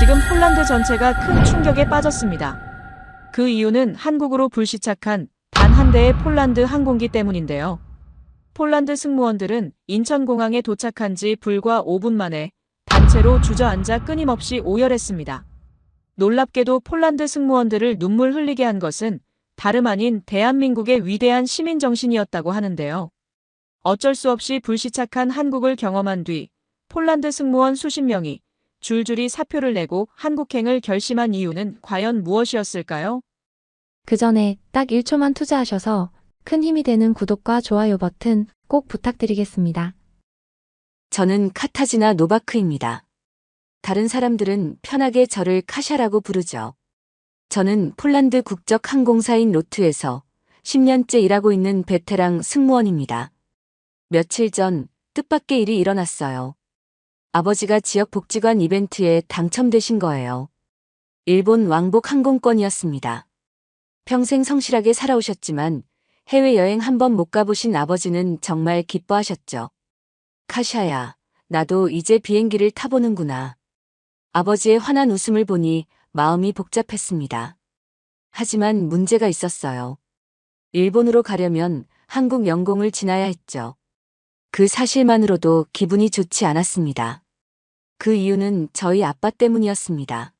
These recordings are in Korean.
지금 폴란드 전체가 큰 충격에 빠졌습니다. 그 이유는 한국으로 불시착한 단 한 대의 폴란드 항공기 때문인데요. 폴란드 승무원들은 인천공항에 도착한 지 불과 5분 만에 단체로 주저앉아 끊임없이 오열했습니다. 놀랍게도 폴란드 승무원들을 눈물 흘리게 한 것은 다름 아닌 대한민국의 위대한 시민정신이었다고 하는데요. 어쩔 수 없이 불시착한 한국을 경험한 뒤 폴란드 승무원 수십 명이 줄줄이 사표를 내고 한국행을 결심한 이유는 과연 무엇이었을까요? 그 전에 딱 1초만 투자하셔서 큰 힘이 되는 구독과 좋아요 버튼 꼭 부탁드리겠습니다. 저는 카타지나 노바크입니다. 다른 사람들은 편하게 저를 카샤라고 부르죠. 저는 폴란드 국적 항공사인 로트에서 10년째 일하고 있는 베테랑 승무원입니다. 며칠 전 뜻밖의 일이 일어났어요. 아버지가 지역 복지관 이벤트에 당첨되신 거예요. 일본 왕복 항공권이었습니다. 평생 성실하게 살아오셨지만 해외여행 한 번 못 가보신 아버지는 정말 기뻐하셨죠. 카샤야, 나도 이제 비행기를 타보는구나. 아버지의 환한 웃음을 보니 마음이 복잡했습니다. 하지만 문제가 있었어요. 일본으로 가려면 한국 영공을 지나야 했죠. 그 사실만으로도 기분이 좋지 않았습니다. 그 이유는 저희 아빠 때문이었습니다.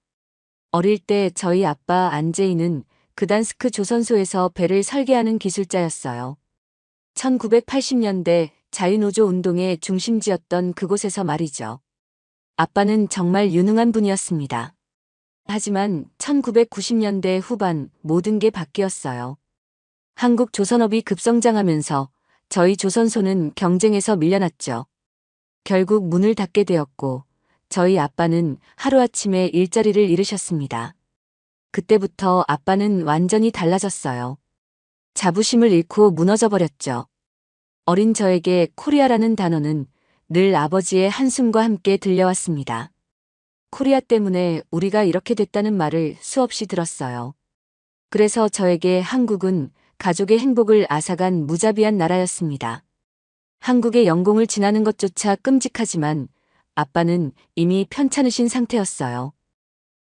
어릴 때 저희 아빠 안제이는 그단스크 조선소에서 배를 설계하는 기술자였어요. 1980년대 자유노조 운동의 중심지였던 그곳에서 말이죠. 아빠는 정말 유능한 분이었습니다. 하지만 1990년대 후반 모든 게 바뀌었어요. 한국 조선업이 급성장하면서 저희 조선소는 경쟁에서 밀려났죠. 결국 문을 닫게 되었고 저희 아빠는 하루아침에 일자리를 잃으셨습니다. 그때부터 아빠는 완전히 달라졌어요. 자부심을 잃고 무너져 버렸죠. 어린 저에게 코리아라는 단어는 늘 아버지의 한숨과 함께 들려왔습니다. 코리아 때문에 우리가 이렇게 됐다는 말을 수없이 들었어요. 그래서 저에게 한국은 가족의 행복을 앗아간 무자비한 나라였습니다. 한국의 영공을 지나는 것조차 끔찍하지만 아빠는 이미 편찮으신 상태였어요.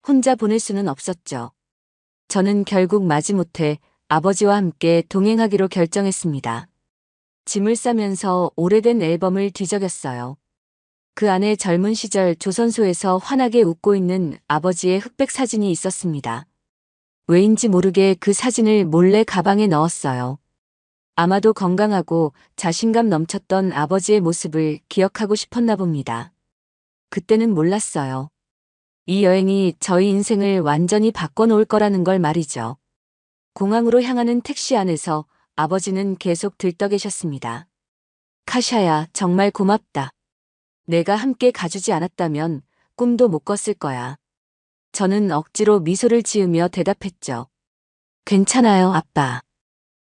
혼자 보낼 수는 없었죠. 저는 결국 마지못해 아버지와 함께 동행하기로 결정했습니다. 짐을 싸면서 오래된 앨범을 뒤적였어요. 그 안에 젊은 시절 조선소에서 환하게 웃고 있는 아버지의 흑백 사진이 있었습니다. 왜인지 모르게 그 사진을 몰래 가방에 넣었어요. 아마도 건강하고 자신감 넘쳤던 아버지의 모습을 기억하고 싶었나 봅니다. 그때는 몰랐어요. 이 여행이 저희 인생을 완전히 바꿔놓을 거라는 걸 말이죠. 공항으로 향하는 택시 안에서 아버지는 계속 들떠계셨습니다. 카샤야, 정말 고맙다. 내가 함께 가주지 않았다면 꿈도 못 꿨을 거야. 저는 억지로 미소를 지으며 대답했죠. 괜찮아요, 아빠.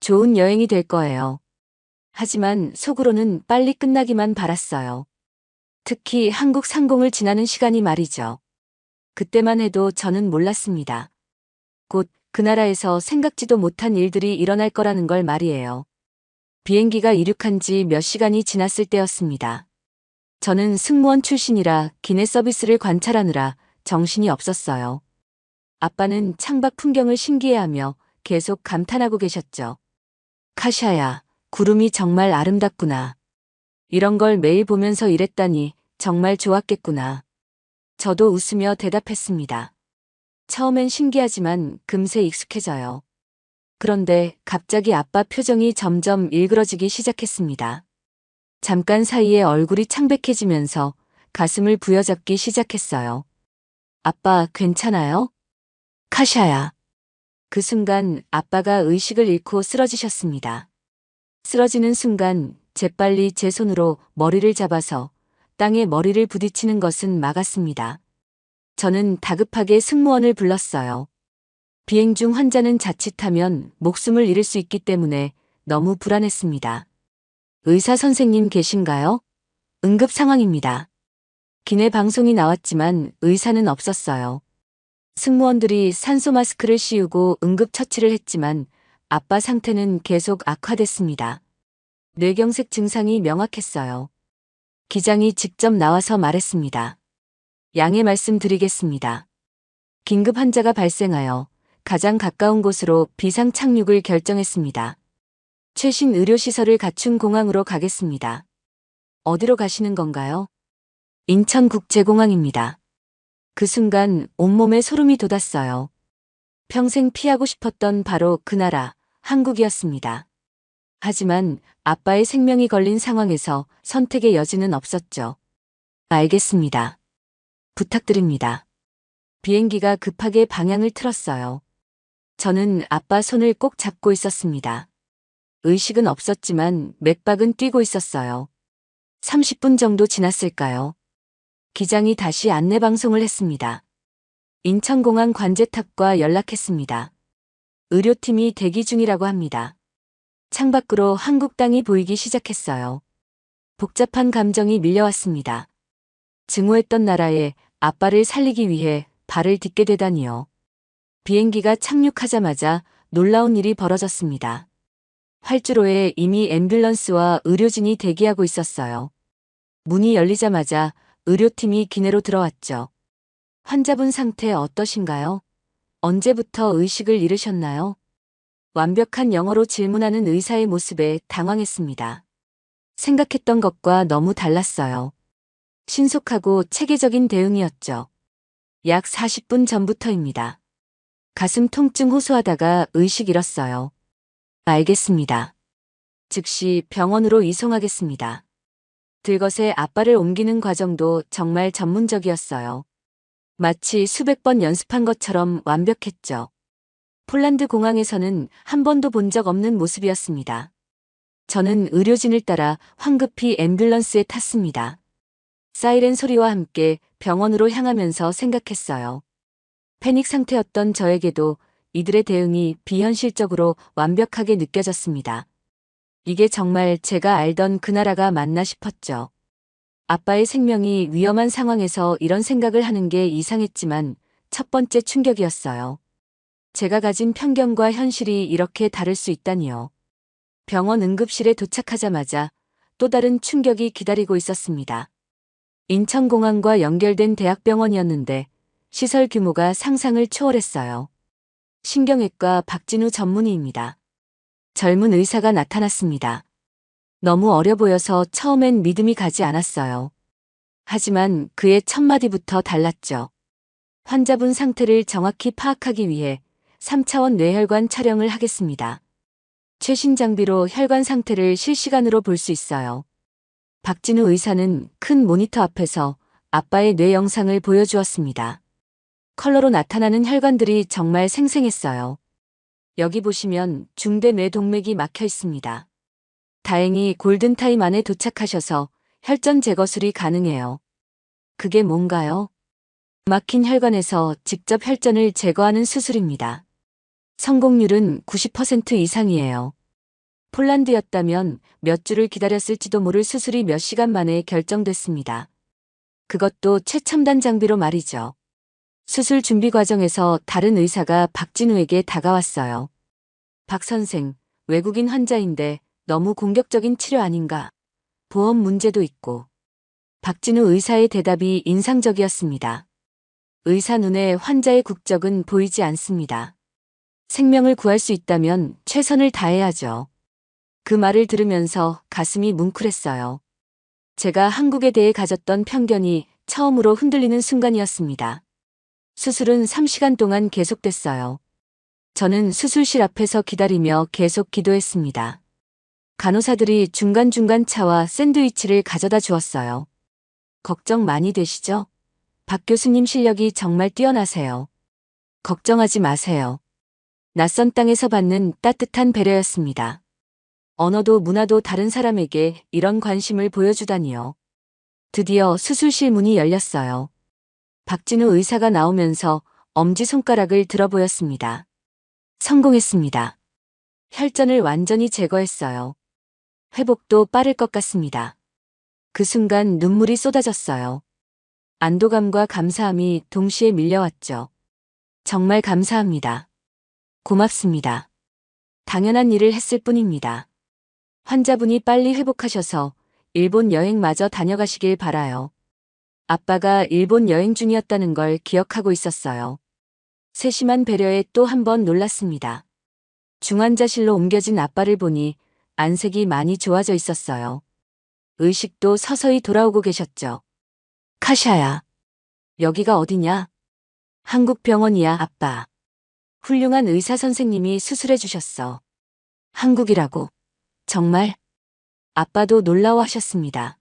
좋은 여행이 될 거예요. 하지만 속으로는 빨리 끝나기만 바랐어요. 특히 한국 상공을 지나는 시간이 말이죠. 그때만 해도 저는 몰랐습니다. 곧 그 나라에서 생각지도 못한 일들이 일어날 거라는 걸 말이에요. 비행기가 이륙한 지 몇 시간이 지났을 때였습니다. 저는 승무원 출신이라 기내 서비스를 관찰하느라 정신이 없었어요. 아빠는 창밖 풍경을 신기해하며 계속 감탄하고 계셨죠. 카샤야, 구름이 정말 아름답구나. 이런 걸 매일 보면서 일했다니 정말 좋았겠구나. 저도 웃으며 대답했습니다. 처음엔 신기하지만 금세 익숙해져요. 그런데 갑자기 아빠 표정이 점점 일그러지기 시작했습니다. 잠깐 사이에 얼굴이 창백해지면서 가슴을 부여잡기 시작했어요. 아빠, 괜찮아요? 카샤야. 그 순간 아빠가 의식을 잃고 쓰러지셨습니다. 쓰러지는 순간 재빨리 제 손으로 머리를 잡아서 땅에 머리를 부딪히는 것은 막았습니다. 저는 다급하게 승무원을 불렀어요. 비행 중 환자는 자칫하면 목숨을 잃을 수 있기 때문에 너무 불안했습니다. 의사 선생님 계신가요? 응급 상황입니다. 기내 방송이 나왔지만 의사는 없었어요. 승무원들이 산소 마스크를 씌우고 응급 처치를 했지만 아빠 상태는 계속 악화됐습니다. 뇌경색 증상이 명확했어요. 기장이 직접 나와서 말했습니다. 양해 말씀드리겠습니다. 긴급 환자가 발생하여 가장 가까운 곳으로 비상 착륙을 결정했습니다. 최신 의료시설을 갖춘 공항으로 가겠습니다. 어디로 가시는 건가요? 인천국제공항입니다. 그 순간 온몸에 소름이 돋았어요. 평생 피하고 싶었던 바로 그 나라, 한국이었습니다. 하지만 아빠의 생명이 걸린 상황에서 선택의 여지는 없었죠. 알겠습니다. 부탁드립니다. 비행기가 급하게 방향을 틀었어요. 저는 아빠 손을 꼭 잡고 있었습니다. 의식은 없었지만 맥박은 뛰고 있었어요. 30분 정도 지났을까요? 기장이 다시 안내방송을 했습니다. 인천공항 관제탑과 연락했습니다. 의료팀이 대기 중이라고 합니다. 창밖으로 한국 땅이 보이기 시작했어요. 복잡한 감정이 밀려왔습니다. 증오했던 나라에 아빠를 살리기 위해 발을 딛게 되다니요. 비행기가 착륙하자마자 놀라운 일이 벌어졌습니다. 활주로에 이미 앰뷸런스와 의료진이 대기하고 있었어요. 문이 열리자마자 의료팀이 기내로 들어왔죠. 환자분 상태 어떠신가요? 언제부터 의식을 잃으셨나요? 완벽한 영어로 질문하는 의사의 모습에 당황했습니다. 생각했던 것과 너무 달랐어요. 신속하고 체계적인 대응이었죠. 약 40분 전부터입니다. 가슴 통증 호소하다가 의식 잃었어요. 알겠습니다. 즉시 병원으로 이송하겠습니다. 들것에 아빠를 옮기는 과정도 정말 전문적이었어요. 마치 수백 번 연습한 것처럼 완벽했죠. 폴란드 공항에서는 한 번도 본 적 없는 모습이었습니다. 저는 의료진을 따라 황급히 앰뷸런스에 탔습니다. 사이렌 소리와 함께 병원으로 향하면서 생각했어요. 패닉 상태였던 저에게도 이들의 대응이 비현실적으로 완벽하게 느껴졌습니다. 이게 정말 제가 알던 그 나라가 맞나 싶었죠. 아빠의 생명이 위험한 상황에서 이런 생각을 하는 게 이상했지만 첫 번째 충격이었어요. 제가 가진 편견과 현실이 이렇게 다를 수 있다니요. 병원 응급실에 도착하자마자 또 다른 충격이 기다리고 있었습니다. 인천공항과 연결된 대학병원이었는데 시설 규모가 상상을 초월했어요. 신경외과 박진우 전문의입니다. 젊은 의사가 나타났습니다. 너무 어려 보여서 처음엔 믿음이 가지 않았어요. 하지만 그의 첫 마디부터 달랐죠. 환자분 상태를 정확히 파악하기 위해 3차원 뇌혈관 촬영을 하겠습니다. 최신 장비로 혈관 상태를 실시간으로 볼 수 있어요. 박진우 의사는 큰 모니터 앞에서 아빠의 뇌 영상을 보여주었습니다. 컬러로 나타나는 혈관들이 정말 생생했어요. 여기 보시면 중대 뇌 동맥이 막혀 있습니다. 다행히 골든타임 안에 도착하셔서 혈전 제거술이 가능해요. 그게 뭔가요? 막힌 혈관에서 직접 혈전을 제거하는 수술입니다. 성공률은 90% 이상이에요. 폴란드였다면 몇 주를 기다렸을지도 모를 수술이 몇 시간 만에 결정됐습니다. 그것도 최첨단 장비로 말이죠. 수술 준비 과정에서 다른 의사가 박진우에게 다가왔어요. 박 선생, 외국인 환자인데 너무 공격적인 치료 아닌가? 보험 문제도 있고. 박진우 의사의 대답이 인상적이었습니다. 의사 눈에 환자의 국적은 보이지 않습니다. 생명을 구할 수 있다면 최선을 다해야죠. 그 말을 들으면서 가슴이 뭉클했어요. 제가 한국에 대해 가졌던 편견이 처음으로 흔들리는 순간이었습니다. 수술은 3시간 동안 계속됐어요. 저는 수술실 앞에서 기다리며 계속 기도했습니다. 간호사들이 중간중간 차와 샌드위치를 가져다 주었어요. 걱정 많이 되시죠? 박 교수님 실력이 정말 뛰어나세요. 걱정하지 마세요. 낯선 땅에서 받는 따뜻한 배려였습니다. 언어도 문화도 다른 사람에게 이런 관심을 보여주다니요. 드디어 수술실 문이 열렸어요. 박진우 의사가 나오면서 엄지손가락을 들어 보였습니다. 성공했습니다. 혈전을 완전히 제거했어요. 회복도 빠를 것 같습니다. 그 순간 눈물이 쏟아졌어요. 안도감과 감사함이 동시에 밀려왔죠. 정말 감사합니다. 고맙습니다. 당연한 일을 했을 뿐입니다. 환자분이 빨리 회복하셔서 일본 여행마저 다녀가시길 바라요. 아빠가 일본 여행 중이었다는 걸 기억하고 있었어요. 세심한 배려에 또 한 번 놀랐습니다. 중환자실로 옮겨진 아빠를 보니 안색이 많이 좋아져 있었어요. 의식도 서서히 돌아오고 계셨죠. 카샤야. 여기가 어디냐? 한국 병원이야, 아빠. 훌륭한 의사 선생님이 수술해 주셨어. 한국이라고. 정말? 아빠도 놀라워하셨습니다.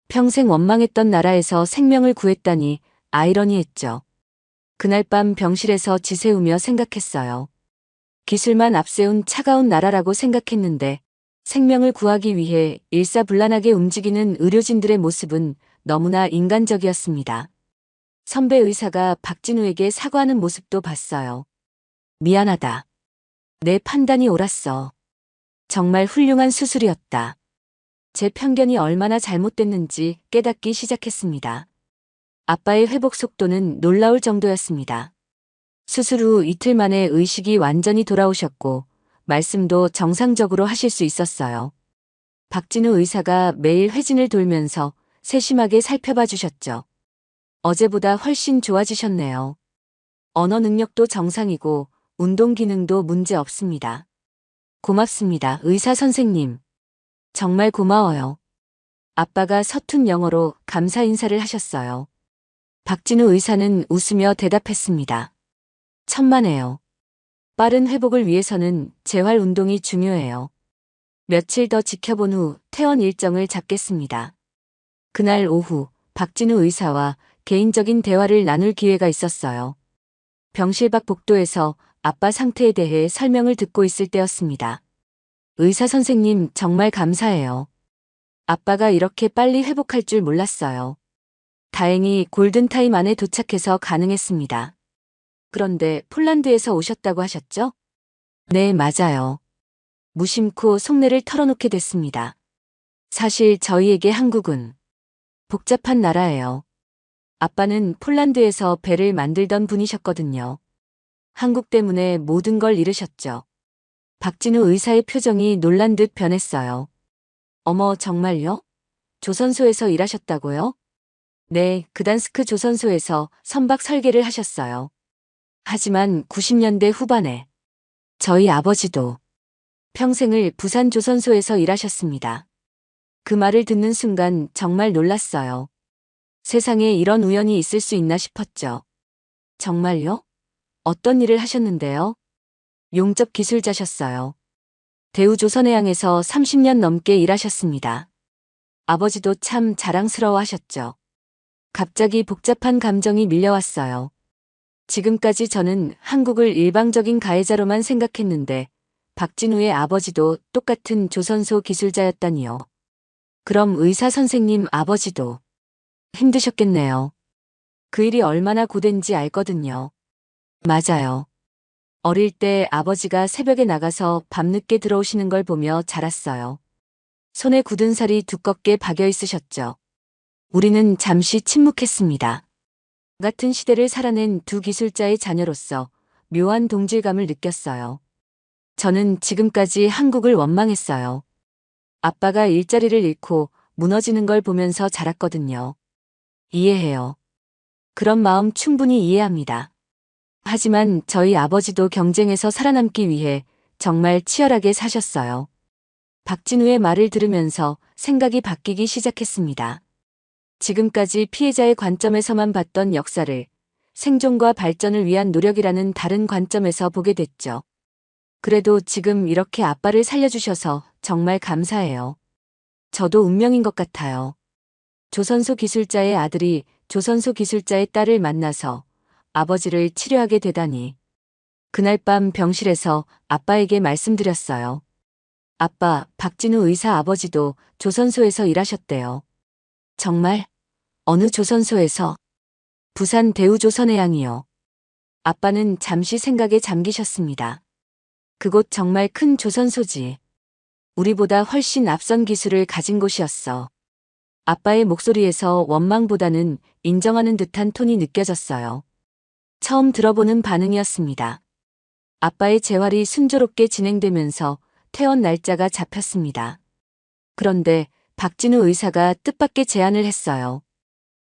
평생 원망했던 나라에서 생명을 구했다니 아이러니했죠. 그날 밤 병실에서 지새우며 생각했어요. 기술만 앞세운 차가운 나라라고 생각했는데 생명을 구하기 위해 일사불란하게 움직이는 의료진들의 모습은 너무나 인간적이었습니다. 선배 의사가 박진우에게 사과하는 모습도 봤어요. 미안하다. 내 판단이 옳았어. 정말 훌륭한 수술이었다. 제 편견이 얼마나 잘못됐는지 깨닫기 시작했습니다. 아빠의 회복 속도는 놀라울 정도였습니다. 수술 후 이틀 만에 의식이 완전히 돌아오셨고 말씀도 정상적으로 하실 수 있었어요. 박진우 의사가 매일 회진을 돌면서 세심하게 살펴봐 주셨죠. 어제보다 훨씬 좋아지셨네요. 언어 능력도 정상이고 운동 기능도 문제 없습니다. 고맙습니다, 의사 선생님. 정말 고마워요. 아빠가 서툰 영어로 감사 인사를 하셨어요. 박진우 의사는 웃으며 대답했습니다. 천만에요. 빠른 회복을 위해서는 재활 운동이 중요해요. 며칠 더 지켜본 후 퇴원 일정을 잡겠습니다. 그날 오후 박진우 의사와 개인적인 대화를 나눌 기회가 있었어요. 병실 밖 복도에서 아빠 상태에 대해 설명을 듣고 있을 때였습니다. 의사 선생님 정말 감사해요. 아빠가 이렇게 빨리 회복할 줄 몰랐어요. 다행히 골든타임 안에 도착해서 가능했습니다. 그런데 폴란드에서 오셨다고 하셨죠? 네, 맞아요. 무심코 속내를 털어놓게 됐습니다. 사실 저희에게 한국은 복잡한 나라예요. 아빠는 폴란드에서 배를 만들던 분이셨거든요. 한국 때문에 모든 걸 잃으셨죠. 박진우 의사의 표정이 놀란 듯 변했어요. 어머, 정말요? 조선소에서 일하셨다고요? 네, 그단스크 조선소에서 선박 설계를 하셨어요. 하지만 90년대 후반에 저희 아버지도 평생을 부산 조선소에서 일하셨습니다. 그 말을 듣는 순간 정말 놀랐어요. 세상에 이런 우연이 있을 수 있나 싶었죠. 정말요? 어떤 일을 하셨는데요? 용접 기술자셨어요. 대우조선해양에서 30년 넘게 일하셨습니다. 아버지도 참 자랑스러워 하셨죠. 갑자기 복잡한 감정이 밀려왔어요. 지금까지 저는 한국을 일방적인 가해자로만 생각했는데 박진우의 아버지도 똑같은 조선소 기술자였다니요. 그럼 의사 선생님 아버지도 힘드셨겠네요. 그 일이 얼마나 고된지 알거든요. 맞아요. 어릴 때 아버지가 새벽에 나가서 밤늦게 들어오시는 걸 보며 자랐어요. 손에 굳은 살이 두껍게 박여 있으셨죠. 우리는 잠시 침묵했습니다. 같은 시대를 살아낸 두 기술자의 자녀로서 묘한 동질감을 느꼈어요. 저는 지금까지 한국을 원망했어요. 아빠가 일자리를 잃고 무너지는 걸 보면서 자랐거든요. 이해해요. 그런 마음 충분히 이해합니다. 하지만 저희 아버지도 경쟁에서 살아남기 위해 정말 치열하게 사셨어요. 박진우의 말을 들으면서 생각이 바뀌기 시작했습니다. 지금까지 피해자의 관점에서만 봤던 역사를 생존과 발전을 위한 노력이라는 다른 관점에서 보게 됐죠. 그래도 지금 이렇게 아빠를 살려주셔서 정말 감사해요. 저도 운명인 것 같아요. 조선소 기술자의 아들이 조선소 기술자의 딸을 만나서 아버지를 치료하게 되다니. 그날 밤 병실에서 아빠에게 말씀드렸어요. 아빠, 박진우 의사 아버지도 조선소에서 일하셨대요. 정말? 어느 조선소에서? 부산 대우조선해양이요. 아빠는 잠시 생각에 잠기셨습니다. 그곳 정말 큰 조선소지. 우리보다 훨씬 앞선 기술을 가진 곳이었어. 아빠의 목소리에서 원망보다는 인정하는 듯한 톤이 느껴졌어요. 처음 들어보는 반응이었습니다. 아빠의 재활이 순조롭게 진행되면서 퇴원 날짜가 잡혔습니다. 그런데 박진우 의사가 뜻밖의 제안을 했어요.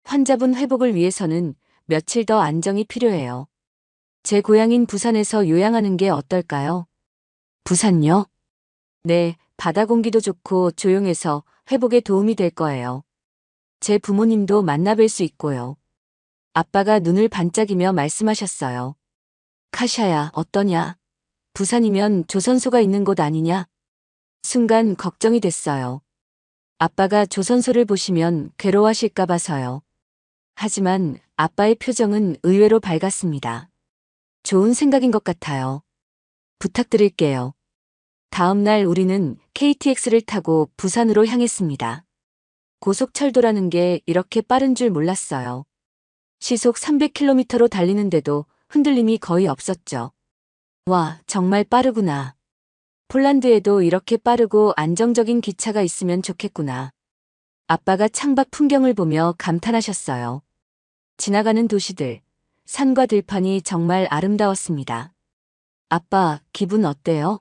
환자분 회복을 위해서는 며칠 더 안정이 필요해요. 제 고향인 부산에서 요양하는 게 어떨까요? 부산요? 네, 바다 공기도 좋고 조용해서 회복에 도움이 될 거예요. 제 부모님도 만나뵐 수 있고요. 아빠가 눈을 반짝이며 말씀하셨어요. 카샤야, 어떠냐? 부산이면 조선소가 있는 곳 아니냐? 순간 걱정이 됐어요. 아빠가 조선소를 보시면 괴로워하실까 봐서요. 하지만 아빠의 표정은 의외로 밝았습니다. 좋은 생각인 것 같아요. 부탁드릴게요. 다음 날 우리는 KTX를 타고 부산으로 향했습니다. 고속철도라는 게 이렇게 빠른 줄 몰랐어요. 시속 300km로 달리는데도 흔들림이 거의 없었죠. 와, 정말 빠르구나. 폴란드에도 이렇게 빠르고 안정적인 기차가 있으면 좋겠구나. 아빠가 창밖 풍경을 보며 감탄하셨어요. 지나가는 도시들, 산과 들판이 정말 아름다웠습니다. 아빠, 기분 어때요?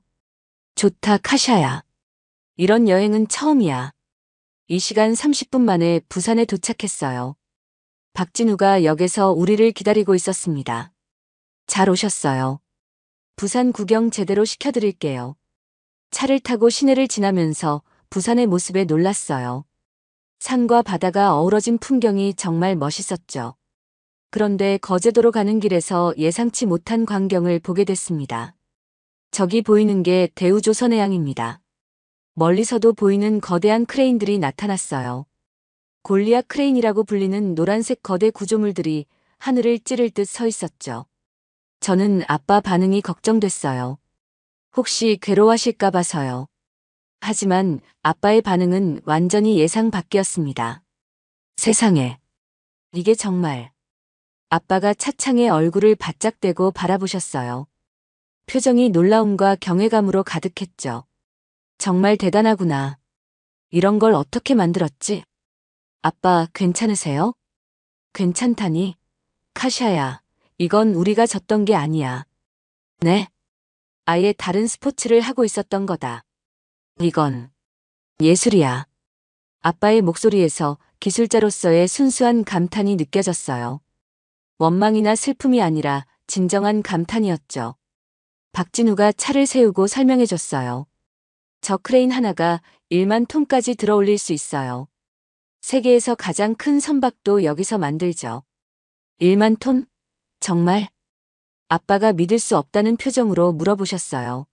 좋다, 카샤야. 이런 여행은 처음이야. 이 시간 30분 만에 부산에 도착했어요. 박진우가 역에서 우리를 기다리고 있었습니다. 잘 오셨어요. 부산 구경 제대로 시켜드릴게요. 차를 타고 시내를 지나면서 부산의 모습에 놀랐어요. 산과 바다가 어우러진 풍경이 정말 멋있었죠. 그런데 거제도로 가는 길에서 예상치 못한 광경을 보게 됐습니다. 저기 보이는 게 대우조선해양입니다. 멀리서도 보이는 거대한 크레인들이 나타났어요. 골리앗 크레인이라고 불리는 노란색 거대 구조물들이 하늘을 찌를 듯 서 있었죠. 저는 아빠 반응이 걱정됐어요. 혹시 괴로워하실까 봐서요. 하지만 아빠의 반응은 완전히 예상 밖이었습니다. 세상에. 이게 정말. 아빠가 차창에 얼굴을 바짝 대고 바라보셨어요. 표정이 놀라움과 경외감으로 가득했죠. 정말 대단하구나. 이런 걸 어떻게 만들었지? 아빠, 괜찮으세요? 괜찮다니? 카샤야, 이건 우리가 졌던 게 아니야. 네? 아예 다른 스포츠를 하고 있었던 거다. 이건 예술이야. 아빠의 목소리에서 기술자로서의 순수한 감탄이 느껴졌어요. 원망이나 슬픔이 아니라 진정한 감탄이었죠. 박진우가 차를 세우고 설명해줬어요. 저 크레인 하나가 1만 톤까지 들어올릴 수 있어요. 세계에서 가장 큰 선박도 여기서 만들죠. 1만 톤? 정말? 아빠가 믿을 수 없다는 표정으로 물어보셨어요.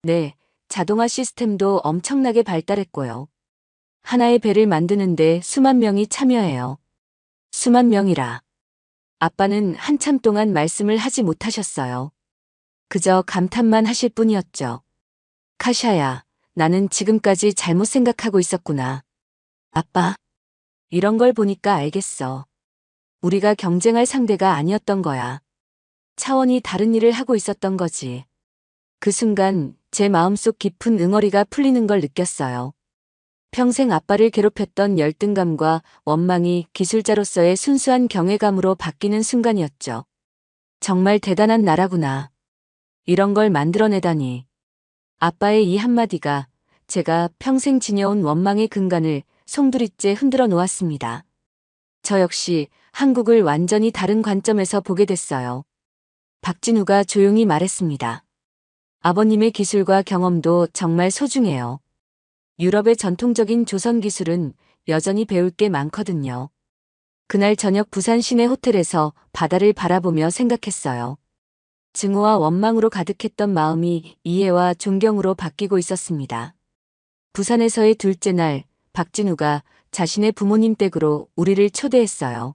네, 자동화 시스템도 엄청나게 발달했고요. 하나의 배를 만드는데 수만 명이 참여해요. 수만 명이라. 아빠는 한참 동안 말씀을 하지 못하셨어요. 그저 감탄만 하실 뿐이었죠. 카샤야, 나는 지금까지 잘못 생각하고 있었구나. 아빠, 이런 걸 보니까 알겠어. 우리가 경쟁할 상대가 아니었던 거야. 차원이 다른 일을 하고 있었던 거지. 그 순간 제 마음속 깊은 응어리가 풀리는 걸 느꼈어요. 평생 아빠를 괴롭혔던 열등감과 원망이 기술자로서의 순수한 경외감으로 바뀌는 순간이었죠. 정말 대단한 나라구나. 이런 걸 만들어내다니. 아빠의 이 한마디가 제가 평생 지녀온 원망의 근간을 송두리째 흔들어 놓았습니다. 저 역시 한국을 완전히 다른 관점에서 보게 됐어요. 박진우가 조용히 말했습니다. 아버님의 기술과 경험도 정말 소중해요. 유럽의 전통적인 조선 기술은 여전히 배울 게 많거든요. 그날 저녁 부산 시내 호텔에서 바다를 바라보며 생각했어요. 증오와 원망으로 가득했던 마음이 이해와 존경으로 바뀌고 있었습니다. 부산에서의 둘째 날, 박진우가 자신의 부모님 댁으로 우리를 초대했어요.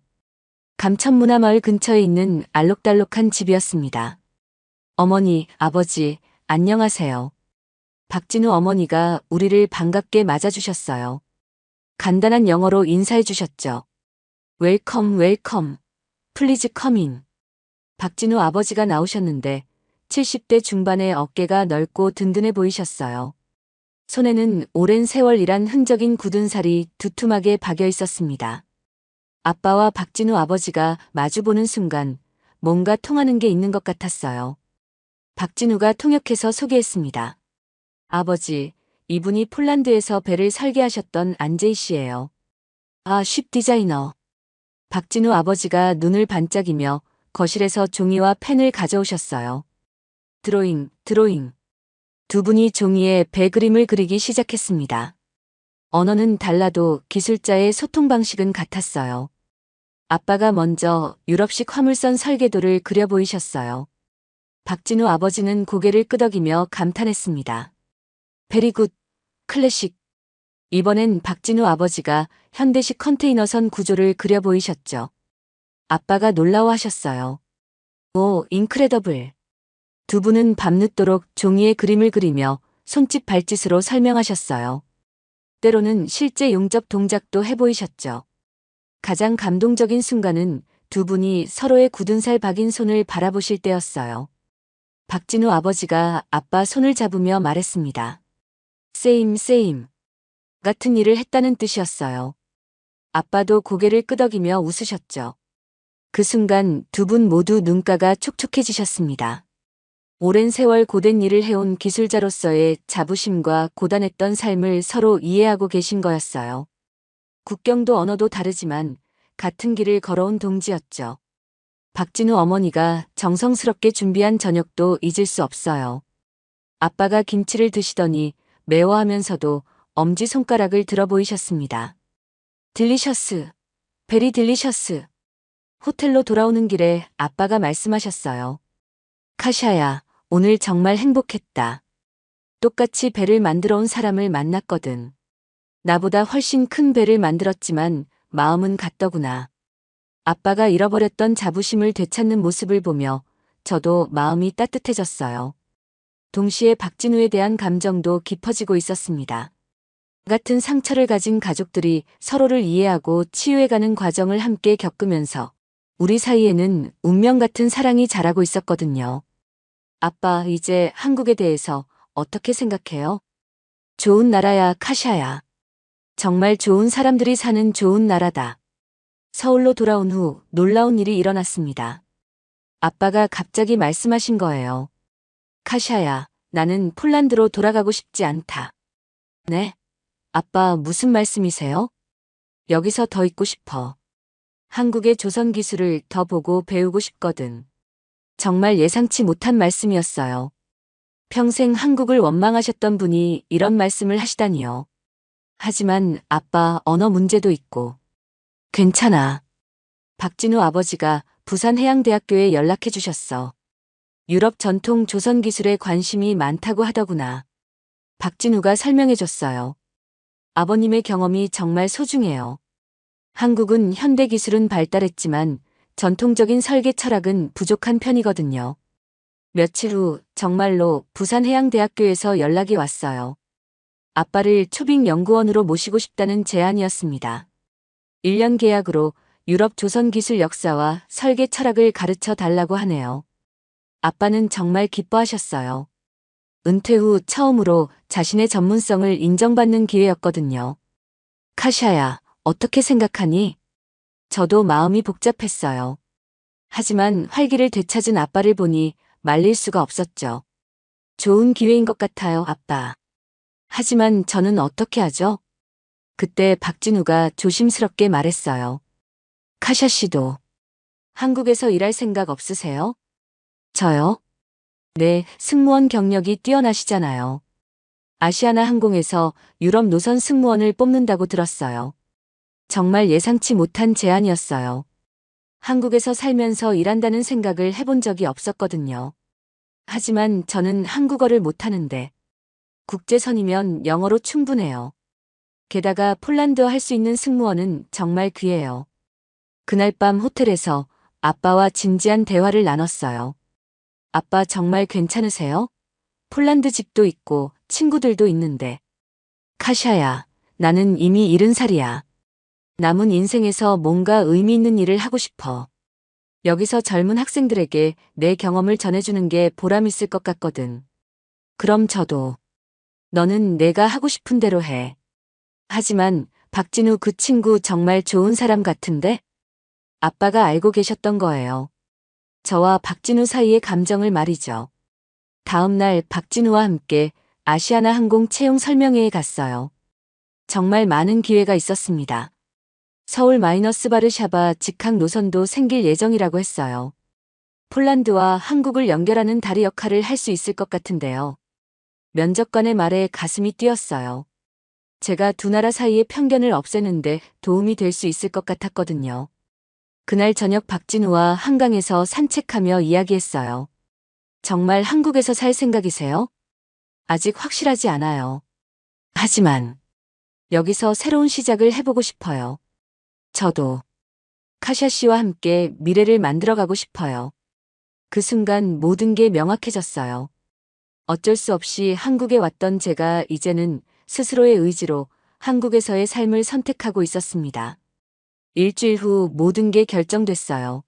감천문화마을 근처에 있는 알록달록한 집이었습니다. 어머니, 아버지, 안녕하세요. 박진우 어머니가 우리를 반갑게 맞아주셨어요. 간단한 영어로 인사해 주셨죠. 웰컴, 웰컴. 플리즈 컴인. 박진우 아버지가 나오셨는데 70대 중반의 어깨가 넓고 든든해 보이셨어요. 손에는 오랜 세월 일한 흔적인 굳은 살이 두툼하게 박여 있었습니다. 아빠와 박진우 아버지가 마주보는 순간 뭔가 통하는 게 있는 것 같았어요. 박진우가 통역해서 소개했습니다. 아버지, 이분이 폴란드에서 배를 설계하셨던 안제이 씨예요. 아, 쉽 디자이너. 박진우 아버지가 눈을 반짝이며 거실에서 종이와 펜을 가져오셨어요. 드로잉, 드로잉. 두 분이 종이에 배 그림을 그리기 시작했습니다. 언어는 달라도 기술자의 소통 방식은 같았어요. 아빠가 먼저 유럽식 화물선 설계도를 그려 보이셨어요. 박진우 아버지는 고개를 끄덕이며 감탄했습니다. 베리굿, 클래식. 이번엔 박진우 아버지가 현대식 컨테이너선 구조를 그려 보이셨죠. 아빠가 놀라워하셨어요. 오, 인크레더블. 두 분은 밤늦도록 종이에 그림을 그리며 손짓 발짓으로 설명하셨어요. 때로는 실제 용접 동작도 해보이셨죠. 가장 감동적인 순간은 두 분이 서로의 굳은 살 박인 손을 바라보실 때였어요. 박진우 아버지가 아빠 손을 잡으며 말했습니다. 세임, 세임. 같은 일을 했다는 뜻이었어요. 아빠도 고개를 끄덕이며 웃으셨죠. 그 순간 두 분 모두 눈가가 촉촉해지셨습니다. 오랜 세월 고된 일을 해온 기술자로서의 자부심과 고단했던 삶을 서로 이해하고 계신 거였어요. 국경도 언어도 다르지만 같은 길을 걸어온 동지였죠. 박진우 어머니가 정성스럽게 준비한 저녁도 잊을 수 없어요. 아빠가 김치를 드시더니 매워하면서도 엄지손가락을 들어 보이셨습니다. 딜리셔스, 베리 딜리셔스. 호텔로 돌아오는 길에 아빠가 말씀하셨어요. 카샤야, 오늘 정말 행복했다. 똑같이 배를 만들어 온 사람을 만났거든. 나보다 훨씬 큰 배를 만들었지만 마음은 같더구나. 아빠가 잃어버렸던 자부심을 되찾는 모습을 보며 저도 마음이 따뜻해졌어요. 동시에 박진우에 대한 감정도 깊어지고 있었습니다. 같은 상처를 가진 가족들이 서로를 이해하고 치유해가는 과정을 함께 겪으면서 우리 사이에는 운명 같은 사랑이 자라고 있었거든요. 아빠, 이제 한국에 대해서 어떻게 생각해요? 좋은 나라야, 카샤야. 정말 좋은 사람들이 사는 좋은 나라다. 서울로 돌아온 후 놀라운 일이 일어났습니다. 아빠가 갑자기 말씀하신 거예요. 카샤야, 나는 폴란드로 돌아가고 싶지 않다. 네? 아빠, 무슨 말씀이세요? 여기서 더 있고 싶어. 한국의 조선 기술을 더 보고 배우고 싶거든. 정말 예상치 못한 말씀이었어요. 평생 한국을 원망하셨던 분이 이런 말씀을 하시다니요. 하지만 아빠, 언어 문제도 있고. 괜찮아. 박진우 아버지가 부산해양대학교에 연락해 주셨어. 유럽 전통 조선 기술에 관심이 많다고 하더구나. 박진우가 설명해 줬어요. 아버님의 경험이 정말 소중해요. 한국은 현대 기술은 발달했지만 전통적인 설계 철학은 부족한 편이거든요. 며칠 후 정말로 부산해양대학교에서 연락이 왔어요. 아빠를 초빙 연구원으로 모시고 싶다는 제안이었습니다. 1년 계약으로 유럽 조선 기술 역사와 설계 철학을 가르쳐 달라고 하네요. 아빠는 정말 기뻐하셨어요. 은퇴 후 처음으로 자신의 전문성을 인정받는 기회였거든요. 카샤야, 어떻게 생각하니? 저도 마음이 복잡했어요. 하지만 활기를 되찾은 아빠를 보니 말릴 수가 없었죠. 좋은 기회인 것 같아요, 아빠. 하지만 저는 어떻게 하죠? 그때 박진우가 조심스럽게 말했어요. 카샤 씨도 한국에서 일할 생각 없으세요? 저요? 네, 승무원 경력이 뛰어나시잖아요. 아시아나 항공에서 유럽 노선 승무원을 뽑는다고 들었어요. 정말 예상치 못한 제안이었어요. 한국에서 살면서 일한다는 생각을 해본 적이 없었거든요. 하지만 저는 한국어를 못하는데 국제선이면 영어로 충분해요. 게다가 폴란드어 할 수 있는 승무원은 정말 귀해요. 그날 밤 호텔에서 아빠와 진지한 대화를 나눴어요. 아빠 정말 괜찮으세요? 폴란드 집도 있고 친구들도 있는데. 카샤야, 나는 이미 70살이야. 남은 인생에서 뭔가 의미 있는 일을 하고 싶어. 여기서 젊은 학생들에게 내 경험을 전해주는 게 보람 있을 것 같거든. 그럼 저도. 너는 내가 하고 싶은 대로 해. 하지만 박진우 그 친구 정말 좋은 사람 같은데? 아빠가 알고 계셨던 거예요. 저와 박진우 사이의 감정을 말이죠. 다음 날 박진우와 함께 아시아나 항공 채용 설명회에 갔어요. 정말 많은 기회가 있었습니다. 서울 마이너스 바르샤바 직항 노선도 생길 예정이라고 했어요. 폴란드와 한국을 연결하는 다리 역할을 할 수 있을 것 같은데요. 면접관의 말에 가슴이 뛰었어요. 제가 두 나라 사이의 편견을 없애는데 도움이 될 수 있을 것 같았거든요. 그날 저녁 박진우와 한강에서 산책하며 이야기했어요. 정말 한국에서 살 생각이세요? 아직 확실하지 않아요. 하지만 여기서 새로운 시작을 해보고 싶어요. 저도 카샤 씨와 함께 미래를 만들어가고 싶어요. 그 순간 모든 게 명확해졌어요. 어쩔 수 없이 한국에 왔던 제가 이제는 스스로의 의지로 한국에서의 삶을 선택하고 있었습니다. 일주일 후 모든 게 결정됐어요.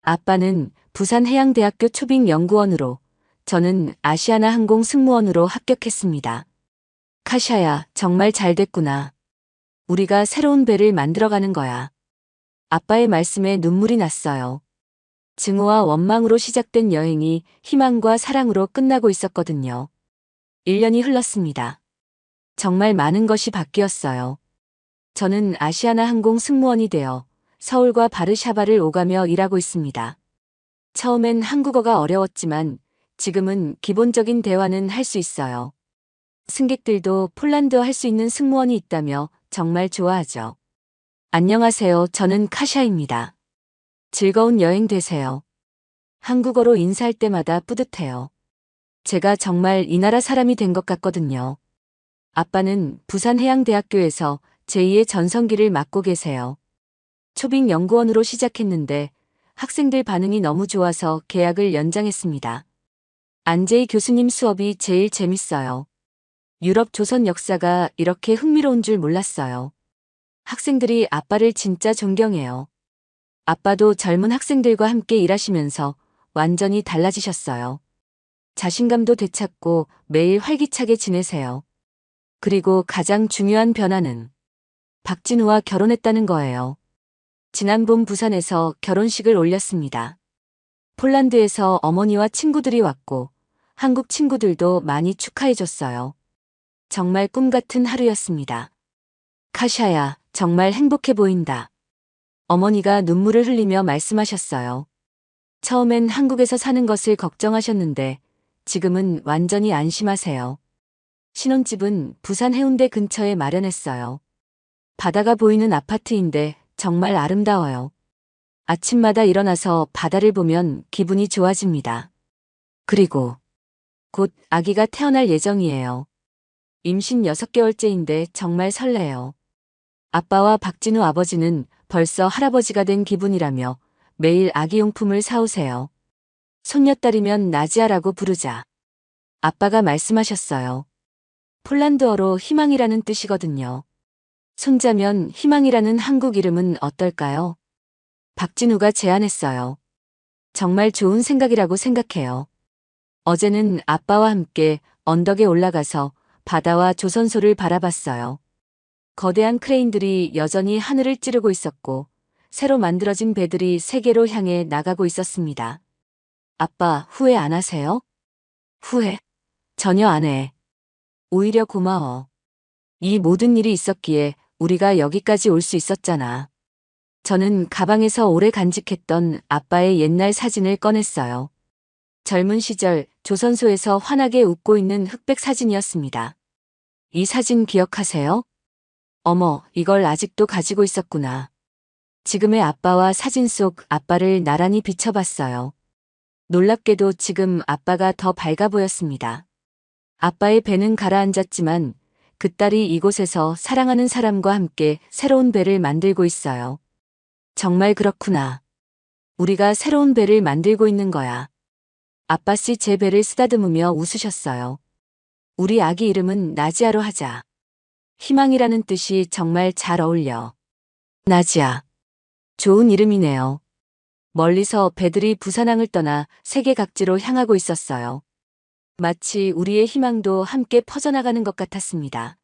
아빠는 부산해양대학교 초빙연구원으로, 저는 아시아나항공 승무원으로 합격했습니다. 카샤야, 정말 잘 됐구나. 우리가 새로운 배를 만들어가는 거야. 아빠의 말씀에 눈물이 났어요. 증오와 원망으로 시작된 여행이 희망과 사랑으로 끝나고 있었거든요. 1년이 흘렀습니다. 정말 많은 것이 바뀌었어요. 저는 아시아나항공 승무원이 되어 서울과 바르샤바를 오가며 일하고 있습니다. 처음엔 한국어가 어려웠지만 지금은 기본적인 대화는 할 수 있어요. 승객들도 폴란드어 할 수 있는 승무원이 있다며 정말 좋아하죠. 안녕하세요. 저는 카샤입니다. 즐거운 여행 되세요. 한국어로 인사할 때마다 뿌듯해요. 제가 정말 이 나라 사람이 된 것 같거든요. 아빠는 부산해양대학교에서 제2의 전성기를 맡고 계세요. 초빙연구원으로 시작했는데 학생들 반응이 너무 좋아서 계약을 연장했습니다. 안재희 교수님 수업이 제일 재밌어요. 유럽 조선 역사가 이렇게 흥미로운 줄 몰랐어요. 학생들이 아빠를 진짜 존경해요. 아빠도 젊은 학생들과 함께 일하시면서 완전히 달라지셨어요. 자신감도 되찾고 매일 활기차게 지내세요. 그리고 가장 중요한 변화는 박진우와 결혼했다는 거예요. 지난 봄 부산에서 결혼식을 올렸습니다. 폴란드에서 어머니와 친구들이 왔고 한국 친구들도 많이 축하해줬어요. 정말 꿈 같은 하루였습니다. 카샤야, 정말 행복해 보인다. 어머니가 눈물을 흘리며 말씀하셨어요. 처음엔 한국에서 사는 것을 걱정하셨는데 지금은 완전히 안심하세요. 신혼집은 부산 해운대 근처에 마련했어요. 바다가 보이는 아파트인데 정말 아름다워요. 아침마다 일어나서 바다를 보면 기분이 좋아집니다. 그리고 곧 아기가 태어날 예정이에요. 임신 6개월째인데 정말 설레요. 아빠와 박진우 아버지는 벌써 할아버지가 된 기분이라며 매일 아기용품을 사오세요. 손녀딸이면 나지아라고 부르자. 아빠가 말씀하셨어요. 폴란드어로 희망이라는 뜻이거든요. 손자면 희망이라는 한국 이름은 어떨까요? 박진우가 제안했어요. 정말 좋은 생각이라고 생각해요. 어제는 아빠와 함께 언덕에 올라가서 바다와 조선소를 바라봤어요. 거대한 크레인들이 여전히 하늘을 찌르고 있었고 새로 만들어진 배들이 세계로 향해 나가고 있었습니다. 아빠, 후회 안 하세요? 후회? 전혀 안 해. 오히려 고마워. 이 모든 일이 있었기에 우리가 여기까지 올 수 있었잖아. 저는 가방에서 오래 간직했던 아빠의 옛날 사진을 꺼냈어요. 젊은 시절 조선소에서 환하게 웃고 있는 흑백 사진이었습니다. 이 사진 기억하세요? 어머, 이걸 아직도 가지고 있었구나. 지금의 아빠와 사진 속 아빠를 나란히 비춰봤어요. 놀랍게도 지금 아빠가 더 밝아 보였습니다. 아빠의 배는 가라앉았지만 그 딸이 이곳에서 사랑하는 사람과 함께 새로운 배를 만들고 있어요. 정말 그렇구나. 우리가 새로운 배를 만들고 있는 거야. 아빠씨 제 배를 쓰다듬으며 웃으셨어요. 우리 아기 이름은 나지아로 하자. 희망이라는 뜻이 정말 잘 어울려. 나지아. 좋은 이름이네요. 멀리서 배들이 부산항을 떠나 세계 각지로 향하고 있었어요. 마치 우리의 희망도 함께 퍼져나가는 것 같았습니다.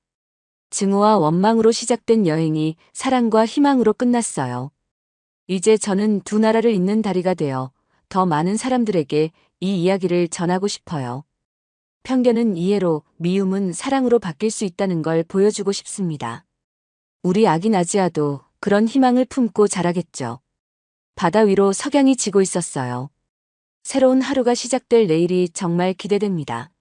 증오와 원망으로 시작된 여행이 사랑과 희망으로 끝났어요. 이제 저는 두 나라를 잇는 다리가 되어 더 많은 사람들에게 이 이야기를 전하고 싶어요. 편견은 이해로, 미움은 사랑으로 바뀔 수 있다는 걸 보여주고 싶습니다. 우리 아기 나지아도 그런 희망을 품고 자라겠죠. 바다 위로 석양이 지고 있었어요. 새로운 하루가 시작될 내일이 정말 기대됩니다.